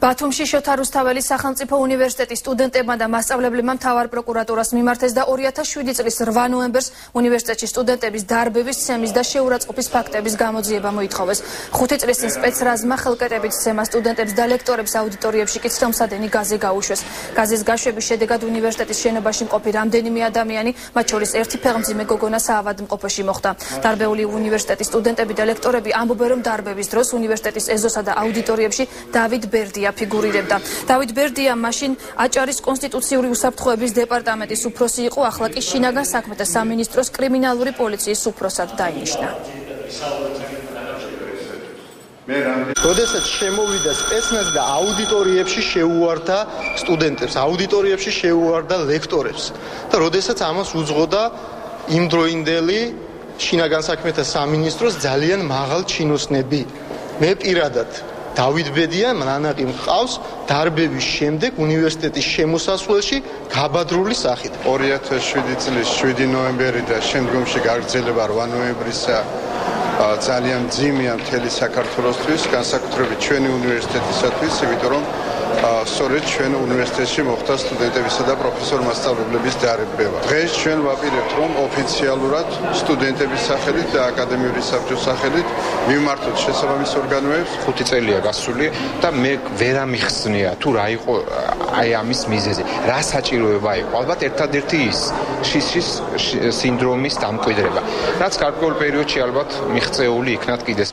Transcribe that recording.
ბათუმში შოთა რუსთაველის სახელმწიფო უნივერსიტეტის სტუდენტებმა და მასწავლებლებმა მთავარ პროკურატურას მიმართეს და 2007 წლის 8 ნოემბერს უნივერსიტეტში სტუდენტების დარბევის, ცემის და შეურაცხყოფის ფაქტების გამოძიება მოითხოვეს. 5 წლის წინ სპეცრაზმა ხელკეტებით ცემა სტუდენტებს და ლექტორებს აუდიტორიებში კი ცრომსადენი გაზი გაუშვეს. გაზის გაშვების შედეგად უნივერსიტეტის შენობაში მყოფი რამდენიმე ადამიანი, მათ შორის ერთი ფეხმძიმე გოგონა საავადმყოფოში მოხვდა. დარბეული უნივერსიტეტის სტუდენტები და ლექტორები ამბობენ, რომ დარბევის დროს უნივერსიტეტის ეზოსა და აუდიტორიებში დავით ბერდია ფიგურირებდა. დავით ბერდია მაშინ აჭარის კონსტიტუციური უსაფრთხოების დეპარტამენტის უფროსი იყო, ახლა კი შინაგან საქმეთა სამინისტროს კრიმინალური პოლიციის უფროსად დაინიშნა. როდესაც შემოვიდა სპეცნაზ და აუდიტორიებში შეუვარდა სტუდენტებს, აუდიტორიებში შეუვარდა ლექტორებს და როდესაც ამას უძღოდა იმდროინდელი შინაგან საქმეთა სამინისტროს ძალიან მაღალ ჩინოსნები. მე პირადად დავით ბერდია მანაყი მყავს დარბევის შემდეგ უნივერსიტეტის შემოსასვლელში გაბადრული სახით. 2007 წლის 7 ნოემბერი და შემდგომში გაგრძელება 8 ნოემბრისა ძალიან მძიმეა მთელი საქართველოსთვის, განსაკუთრებით ჩვენი უნივერსიტეტისათვის, იმიტომ რომ სწორედ ჩვენ უნივერსიტეტში მოხდა სტუდენტებისა და პროფესორ-მასწავლებლების დარბევა. დღეს ჩვენ ვაპირებთ, რომ ოფიციალურად სტუდენტების სახელით და აკადემიური საბჭოს სახელით მივმართოთ შესაბამის ორგანოებს. 5 წელია გასული და მე ვერ ამიხსნია თუ რა იყო აი ამის მიზეზი, რა საჭიროება იყო. ალბათ ერთადერთი ის შიშის სინდრომის დამკვიდრება, რაც გარკვეულ პერიოდში ალბათ მიღწეული იქნათ კიდეს.